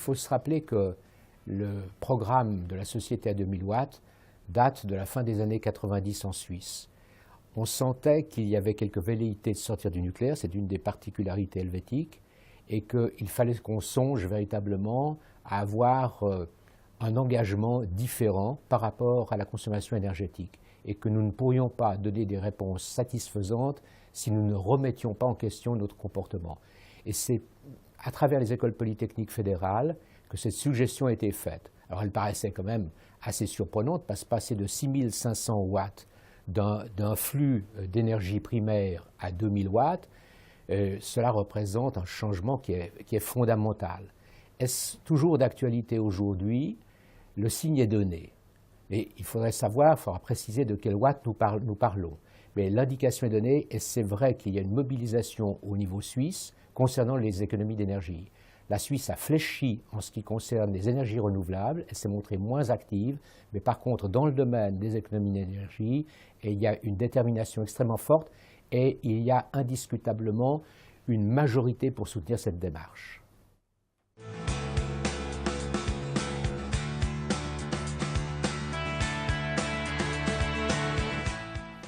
faut se rappeler que le programme de la société à 2000 watts date de la fin des années 90 en Suisse. On sentait qu'il y avait quelques velléités de sortir du nucléaire, c'est une des particularités helvétiques, et qu'il fallait qu'on songe véritablement à avoir un engagement différent par rapport à la consommation énergétique, et que nous ne pourrions pas donner des réponses satisfaisantes si nous ne remettions pas en question notre comportement. Et c'est à travers les écoles polytechniques fédérales que cette suggestion a été faite. Alors elle paraissait quand même assez surprenante, parce que passer de 6500 watts d'un flux d'énergie primaire à 2000 watts, cela représente un changement qui est fondamental. Est-ce toujours d'actualité aujourd'hui? Le signe est donné. Mais il faudrait préciser de quel watt nous parlons. Mais l'indication est donnée, et c'est vrai qu'il y a une mobilisation au niveau suisse concernant les économies d'énergie. La Suisse a fléchi en ce qui concerne les énergies renouvelables, elle s'est montrée moins active, mais par contre, dans le domaine des économies d'énergie, il y a une détermination extrêmement forte et il y a indiscutablement une majorité pour soutenir cette démarche.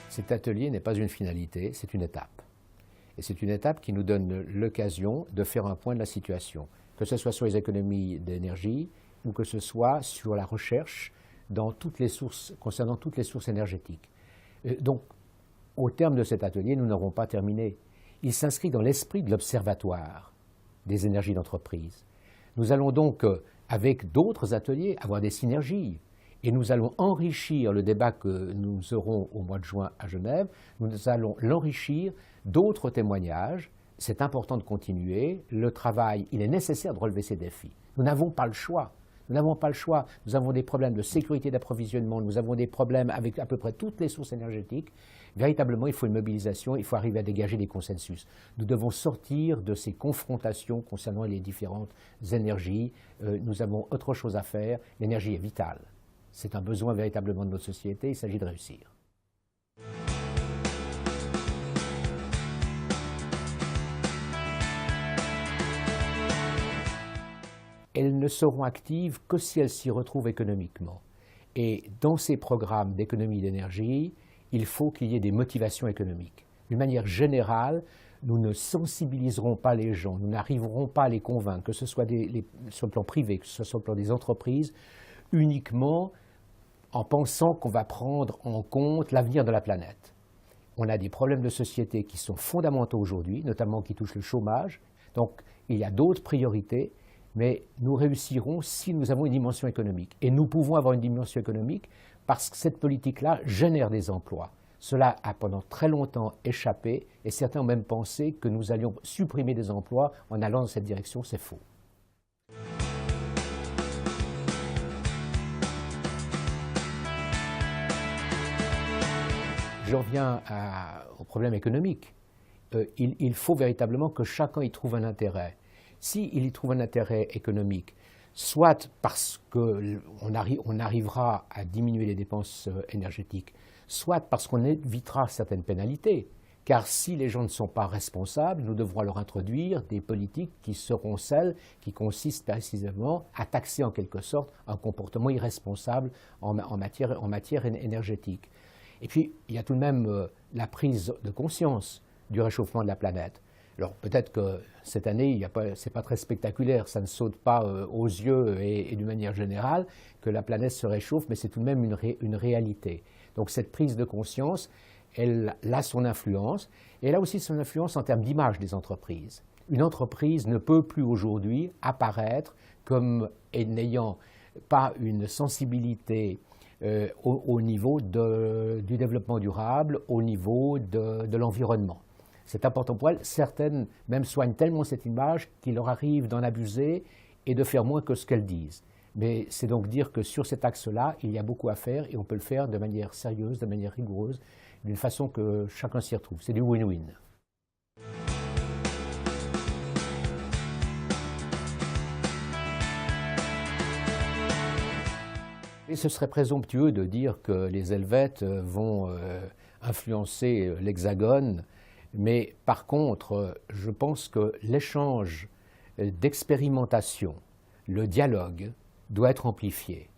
Cet atelier n'est pas une finalité, c'est une étape. Et c'est une étape qui nous donne l'occasion de faire un point de la situation, que ce soit sur les économies d'énergie ou que ce soit sur la recherche concernant toutes les sources énergétiques. Donc, au terme de cet atelier, nous n'aurons pas terminé. Il s'inscrit dans l'esprit de l'Observatoire des énergies d'entreprise. Nous allons donc, avec d'autres ateliers, avoir des synergies. Et nous allons enrichir le débat que nous aurons au mois de juin à Genève, nous allons l'enrichir d'autres témoignages. C'est important de continuer. Le travail, il est nécessaire de relever ces défis. Nous n'avons pas le choix. Nous n'avons pas le choix. Nous avons des problèmes de sécurité d'approvisionnement, nous avons des problèmes avec à peu près toutes les sources énergétiques. Véritablement, il faut une mobilisation, il faut arriver à dégager des consensus. Nous devons sortir de ces confrontations concernant les différentes énergies. Nous avons autre chose à faire. L'énergie est vitale. C'est un besoin véritablement de notre société, il s'agit de réussir. Elles ne seront actives que si elles s'y retrouvent économiquement. Et dans ces programmes d'économie d'énergie, il faut qu'il y ait des motivations économiques. D'une manière générale, nous ne sensibiliserons pas les gens, nous n'arriverons pas à les convaincre, que ce soit sur le plan privé, que ce soit sur le plan des entreprises, uniquement en pensant qu'on va prendre en compte l'avenir de la planète. On a des problèmes de société qui sont fondamentaux aujourd'hui, notamment qui touchent le chômage. Donc, il y a d'autres priorités, mais nous réussirons si nous avons une dimension économique. Et nous pouvons avoir une dimension économique parce que cette politique-là génère des emplois. Cela a pendant très longtemps échappé, et certains ont même pensé que nous allions supprimer des emplois en allant dans cette direction. C'est faux. Je reviens au problème économique. Il faut véritablement que chacun y trouve un intérêt. S'il y trouve un intérêt économique, soit parce qu'on arrivera à diminuer les dépenses énergétiques, soit parce qu'on évitera certaines pénalités. Car si les gens ne sont pas responsables, nous devrons leur introduire des politiques qui seront celles qui consistent précisément à taxer en quelque sorte un comportement irresponsable en matière énergétique. Et puis, il y a tout de même la prise de conscience du réchauffement de la planète. Alors peut-être que cette année, ce n'est pas très spectaculaire, ça ne saute pas aux yeux et d'une manière générale que la planète se réchauffe, mais c'est tout de même une réalité. Donc cette prise de conscience, elle a son influence, et elle a aussi son influence en termes d'image des entreprises. Une entreprise ne peut plus aujourd'hui apparaître comme n'ayant pas une sensibilité au niveau du développement durable, au niveau de l'environnement. C'est important pour elles. Certaines même soignent tellement cette image qu'il leur arrive d'en abuser et de faire moins que ce qu'elles disent. Mais c'est donc dire que sur cet axe-là, il y a beaucoup à faire et on peut le faire de manière sérieuse, de manière rigoureuse, d'une façon que chacun s'y retrouve. C'est du win-win. Et ce serait présomptueux de dire que les Helvètes vont influencer l'Hexagone, mais par contre, je pense que l'échange d'expérimentation, le dialogue doit être amplifié.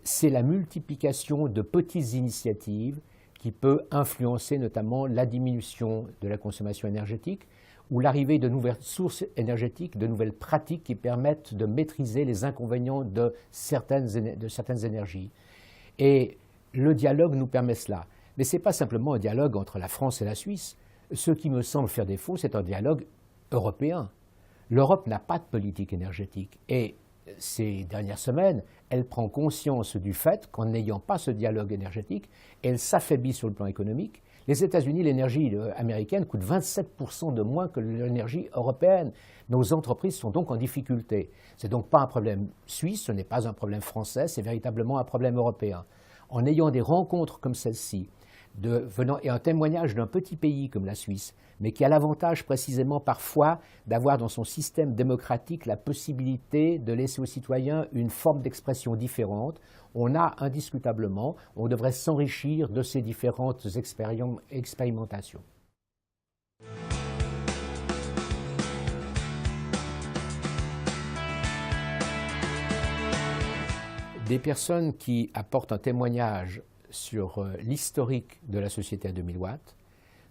C'est la multiplication de petites initiatives qui peut influencer notamment la diminution de la consommation énergétique ou l'arrivée de nouvelles sources énergétiques, de nouvelles pratiques qui permettent de maîtriser les inconvénients de certaines énergies. Et le dialogue nous permet cela. Mais ce n'est pas simplement un dialogue entre la France et la Suisse. Ce qui me semble faire défaut, c'est un dialogue européen. L'Europe n'a pas de politique énergétique. Et ces dernières semaines, elle prend conscience du fait qu'en n'ayant pas ce dialogue énergétique, elle s'affaiblit sur le plan économique. Les États-Unis, l'énergie américaine coûte 27% de moins que l'énergie européenne. Nos entreprises sont donc en difficulté. Ce n'est donc pas un problème suisse, ce n'est pas un problème français, c'est véritablement un problème européen. En ayant des rencontres comme celle-ci, et un témoignage d'un petit pays comme la Suisse, mais qui a l'avantage précisément parfois d'avoir dans son système démocratique la possibilité de laisser aux citoyens une forme d'expression différente, on devrait s'enrichir de ces différentes expérimentations. Des personnes qui apportent un témoignage sur l'historique de la société à 2000 watts,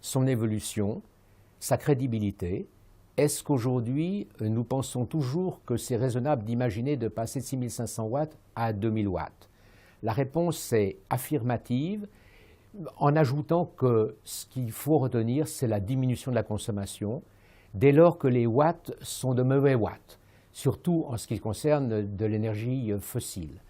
son évolution, sa crédibilité. Est-ce qu'aujourd'hui, nous pensons toujours que c'est raisonnable d'imaginer de passer de 6500 watts à 2000 watts? La réponse est affirmative, en ajoutant que ce qu'il faut retenir, c'est la diminution de la consommation, dès lors que les watts sont de mauvais watts, surtout en ce qui concerne de l'énergie fossile.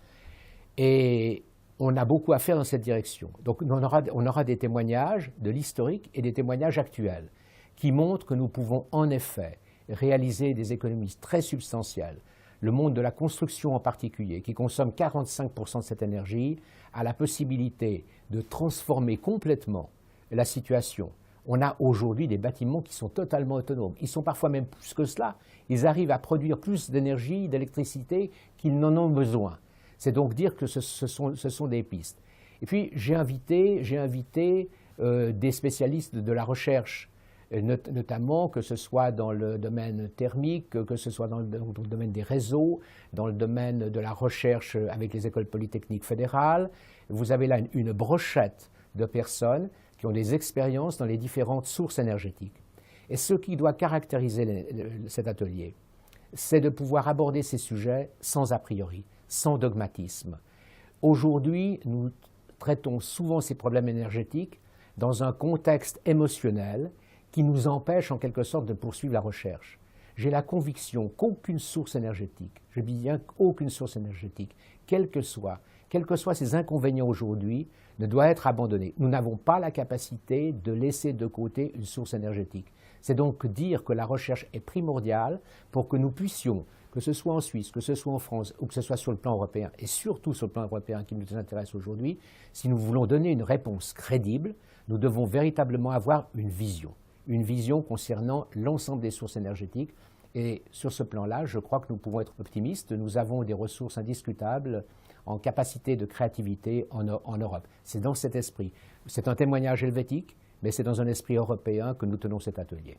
Et on a beaucoup à faire dans cette direction. Donc on aura des témoignages de l'historique et des témoignages actuels qui montrent que nous pouvons en effet réaliser des économies très substantielles. Le monde de la construction en particulier, qui consomme 45% de cette énergie, a la possibilité de transformer complètement la situation. On a aujourd'hui des bâtiments qui sont totalement autonomes. Ils sont parfois même plus que cela. Ils arrivent à produire plus d'énergie, d'électricité qu'ils n'en ont besoin. C'est donc dire que ce sont des pistes. Et puis j'ai invité des spécialistes de la recherche, notamment que ce soit dans le domaine thermique, que ce soit dans le domaine des réseaux, dans le domaine de la recherche avec les écoles polytechniques fédérales. Vous avez là une brochette de personnes qui ont des expériences dans les différentes sources énergétiques. Et ce qui doit caractériser cet atelier, c'est de pouvoir aborder ces sujets sans a priori, sans dogmatisme. Aujourd'hui, nous traitons souvent ces problèmes énergétiques dans un contexte émotionnel qui nous empêche en quelque sorte de poursuivre la recherche. J'ai la conviction qu'aucune source énergétique, je dis bien qu'aucune source énergétique, quels que soient ses inconvénients aujourd'hui, ne doit être abandonnée. Nous n'avons pas la capacité de laisser de côté une source énergétique. C'est donc dire que la recherche est primordiale pour que nous puissions, que ce soit en Suisse, que ce soit en France, ou que ce soit sur le plan européen, et surtout sur le plan européen qui nous intéresse aujourd'hui, si nous voulons donner une réponse crédible, nous devons véritablement avoir une vision concernant l'ensemble des sources énergétiques. Et sur ce plan-là, je crois que nous pouvons être optimistes. Nous avons des ressources indiscutables en capacité de créativité en Europe. C'est dans cet esprit. C'est un témoignage helvétique, mais c'est dans un esprit européen que nous tenons cet atelier.